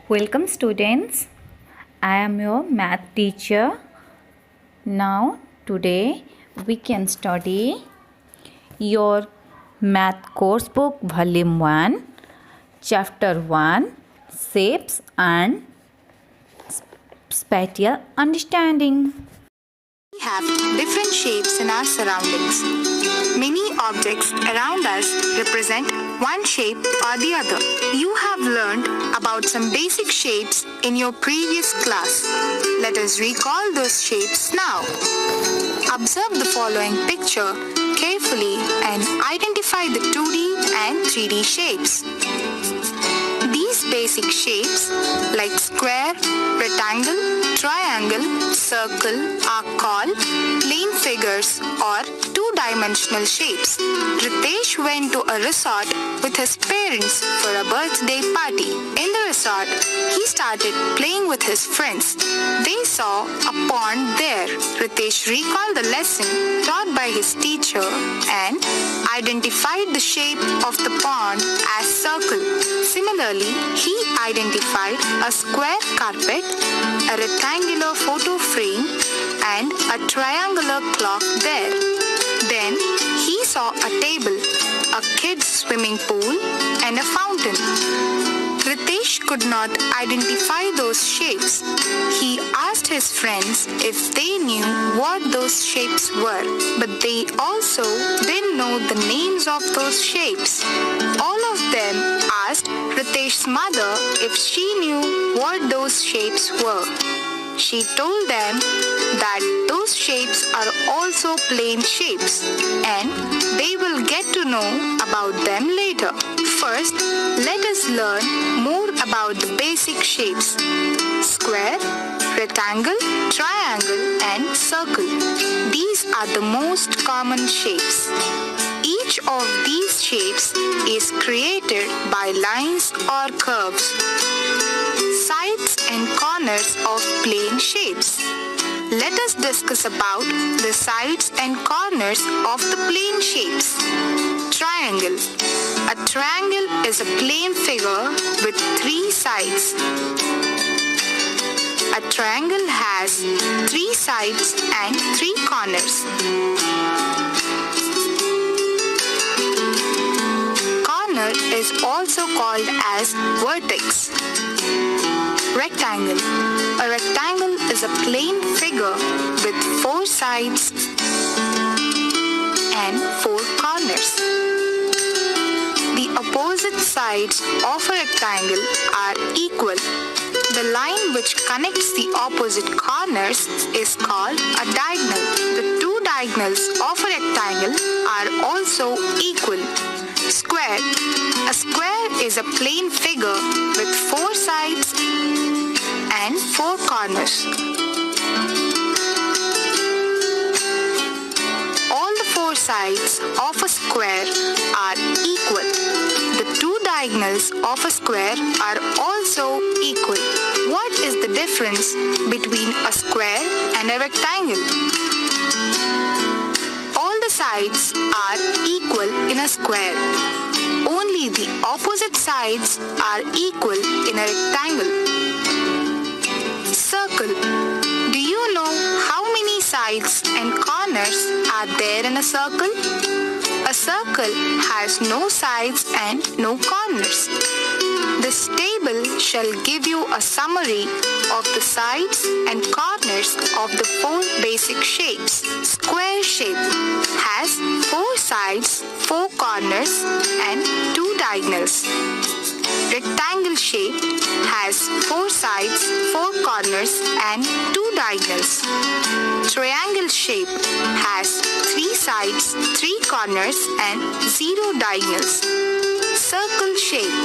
Welcome students, I am your math teacher. Now today we can study your math course book volume 1 chapter 1 shapes and spatial understanding. We have different shapes in our surroundings. Many objects around us represent one shape or the other. You have learned about some basic shapes in your previous class. Let us recall those shapes now. Observe the following picture carefully and identify the 2D and 3D shapes. These basic shapes like square, rectangle, triangle, circle are called plane figures or two-dimensional shapes. Ritesh went to a resort with his parents for a birthday party. In the resort, he started playing with his friends. They saw a pond there. Ritesh recalled the lesson taught by his teacher and identified the shape of the pond as circle. Similarly, he identified a square carpet, a rectangular photo frame, and a triangular clock there. Then he saw a table, a kid's swimming pool, and a fountain. Ritesh could not identify those shapes. He asked his friends if they knew what those shapes were, but they also didn't know the names of those shapes. All of them asked Ritesh's mother if she knew what those shapes were. She told them that those shapes are also plane shapes and they will get to know about them later. First, let us learn more about the basic shapes: square, rectangle, triangle, and circle. These are the most common shapes. Each of these shapes is created by lines or curves, sides and corners of plane shapes. Let us discuss about the sides and corners of the plane shapes. Triangle. A triangle is a plane figure with 3 sides. A triangle has 3 sides and 3 corners. Corner is also called as vertex. Rectangle. A rectangle is a plane figure with 4 sides and 4 corners. The opposite sides of a rectangle are equal. The line which connects the opposite corners is called a diagonal. The 2 diagonals of a rectangle are also equal. Square. A square is a plane figure with 4 sides and 4 corners. All the 4 sides of a square are equal. The 2 diagonals of a square are also equal. What is the difference between a square and a rectangle? All the sides are equal in a square. Only the opposite sides are equal in a rectangle. Circle. Do you know how many sides and corners are there in a circle? A circle has no sides and no corners. This table shall give you a summary of the sides and corners of the 4 basic shapes. Square shape has 4 sides, 4 corners, and 2 diagonals. Rectangle shape has 4 sides, 4 corners, and 2 diagonals. Triangle shape has 3 sides, 3 corners, and 0 diagonals. Circle shape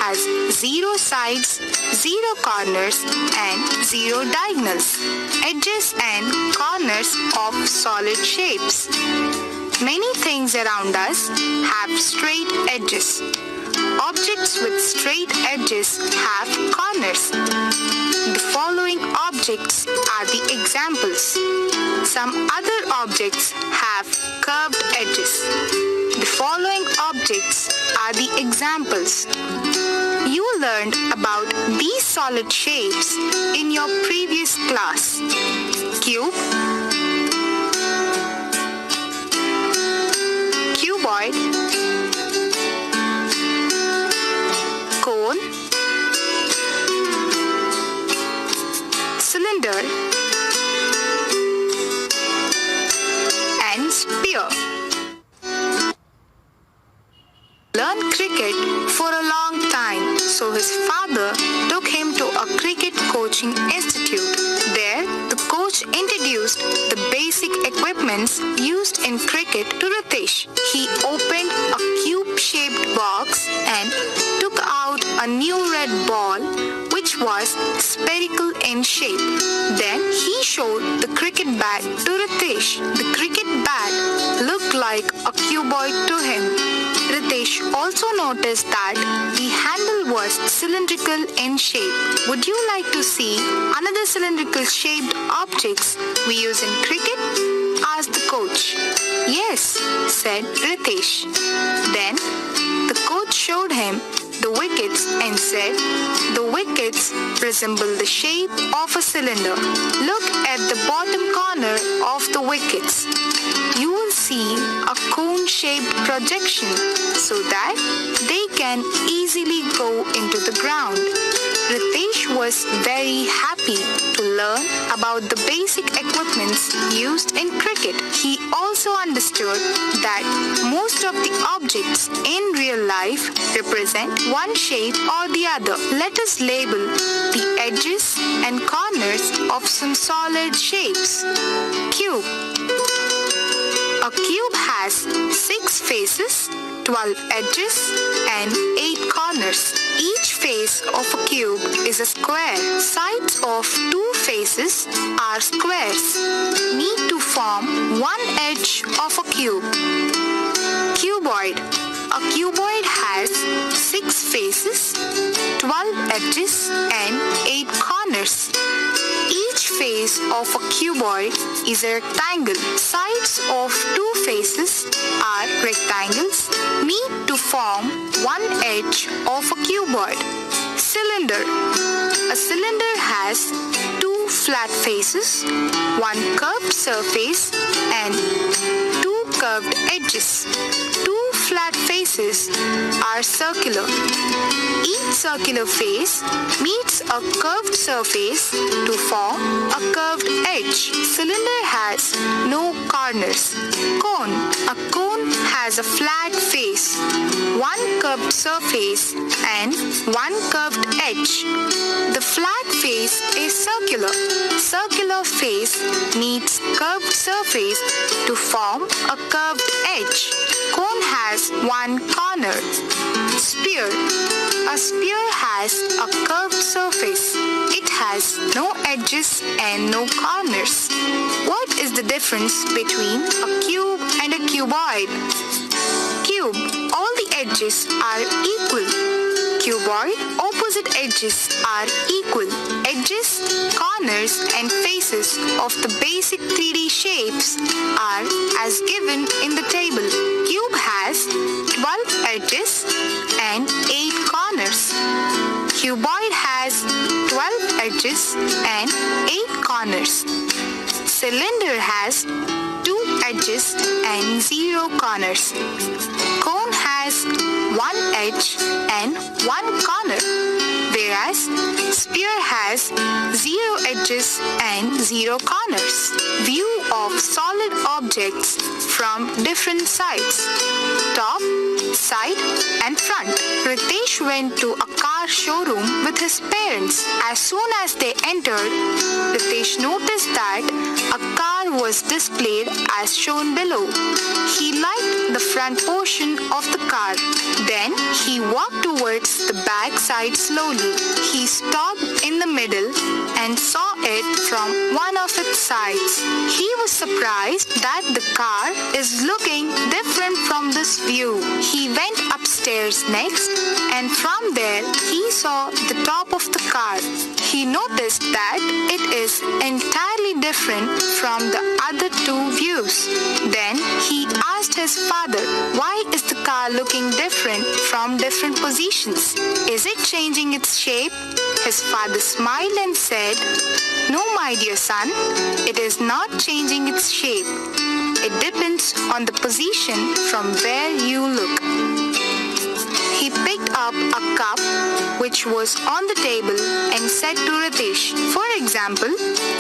has 0 sides, 0 corners, and 0 diagonals. Edges and corners of solid shapes. Many things around us have straight edges. Objects with straight edges have corners. The following objects are the examples. Some other objects have curved edges. The following objects are the examples. You learned about these solid shapes in your previous class. Cube, cuboid, cone, cylinder, and sphere. Learned cricket for a long time, so his father took him to a cricket coaching institute. There, the coach introduced the basic equipments used in cricket to Ritesh. He opened a cube-shaped box and took out a new red ball, which was spherical in shape. Then he showed the cricket bat to Ritesh. The cricket bat looked like a cuboid to him. Ritesh also noticed that the handle was cylindrical in shape. Would you like to see another cylindrical shaped objects we use in cricket? Asked the coach. Yes, said Ritesh. Then the coach showed him the wickets and said, the wickets resemble the shape of a cylinder. Look at the bottom corner of the wickets. You will see a cone-shaped projection so that they can easily go into the ground. Ritesh was very happy to learn about the basic equipments used in cricket. He also understood that most of the objects in real life represent one shape or the other. Let us label the edges and corners of some solid shapes. Cube. A cube has 6 faces, 12 edges, and 8 corners. Each face of a cube is a square. Sides of 2 faces are squares. Need to form one edge of a cube. Cuboid. A cuboid has 6 faces, 12 edges, and 8 corners. Each face of a cuboid is a rectangle. Sides of 2 faces are rectangles. Meet to form one edge of a cuboid. Cylinder. A cylinder has 2 flat faces, 1 curved surface, and 2 curved edges. 2 flat faces are circular. Each circular face meets a curved surface to form a curved edge. Cylinder has no corners. Cone. A cone has a flat face, 1 curved surface, and 1 curved edge. The flat face is circular. Circular face meets curved surface to form a curved edge. Cone has 1 corner. Sphere. A sphere has a curved surface. It has no edges and no corners. What is the difference between a cube and a cuboid? Cube. All the edges are equal. Cuboid. Opposite edges are equal. Edges, corners, and faces of the basic 3D shapes are as given in the table. Cube has 12 edges and 8 corners. Cuboid has 12 edges and 8 corners. Cylinder has 2 edges and 0 corners. Cone has 1 edge and 1 corner, whereas sphere has 0 edges and 0 corners. View of solid objects from different sides: top, side, and front. Ritesh went to a car showroom with his parents. As soon as they entered, Ritesh noticed that a car was displayed as shown below. He liked the front portion of the car. Then he walked towards the back side slowly. He stopped in the middle and saw it from one of its sides. He was surprised that the car is looking different from this view. He went upstairs stairs next, and from there he saw the top of the car. He noticed that it is entirely different from the other two views. Then he asked his father, why is the car looking different from different positions? Is it changing its shape? His father smiled and said, no, my dear son, it is not changing its shape. It depends on the position from where you look. He picked up a cup which was on the table and said to Ritesh, for example,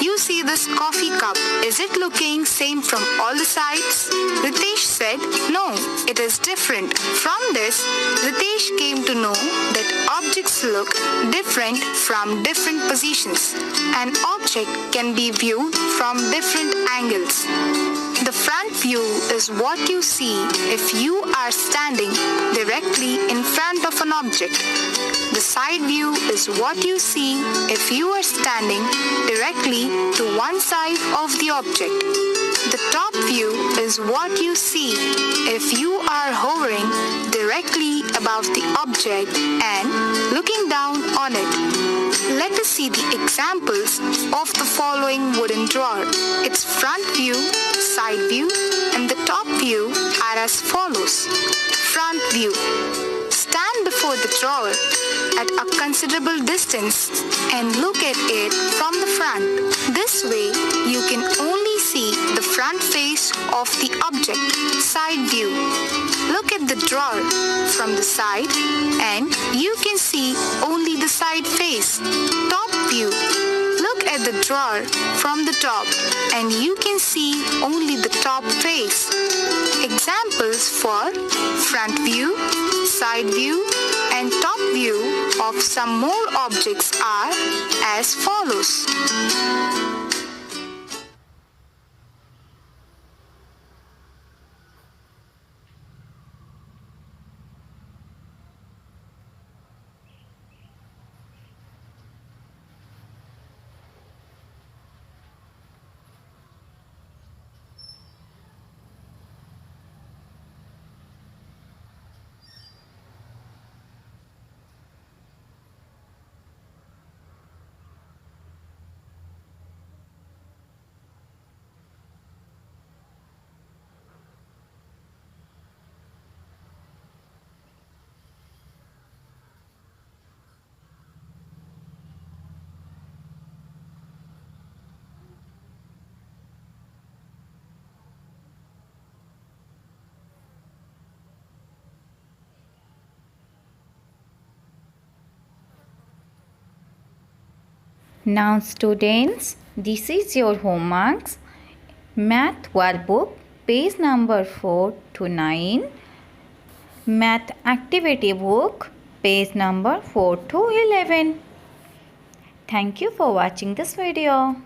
you see this coffee cup. Is it looking same from all the sides? Ritesh said, no, it is different. From this, Ritesh came to know that objects look different from different positions. An object can be viewed from different angles. The front view is what you see if you are standing directly in front of an object. The side view is what you see if you are standing directly to one side of the object. The top view is what you see if you are hovering directly above the object and looking down on it. Let us see the examples of the following wooden drawer. Its front view, side view, and the top view are as follows. Front view. Stand before the drawer at a considerable distance and look at it from the front. This way, you can only see the front face of the object. Side view. Look at the drawer from the side and you can see only the side face. Top view. Look at the drawer from the top and you can see only the top face. Examples for front view, side view, and top view of some more objects are as follows. Now students, this is your homeworks. Math workbook, page number 4 to 9. Math activity book, page number 4 to 11. Thank you for watching this video.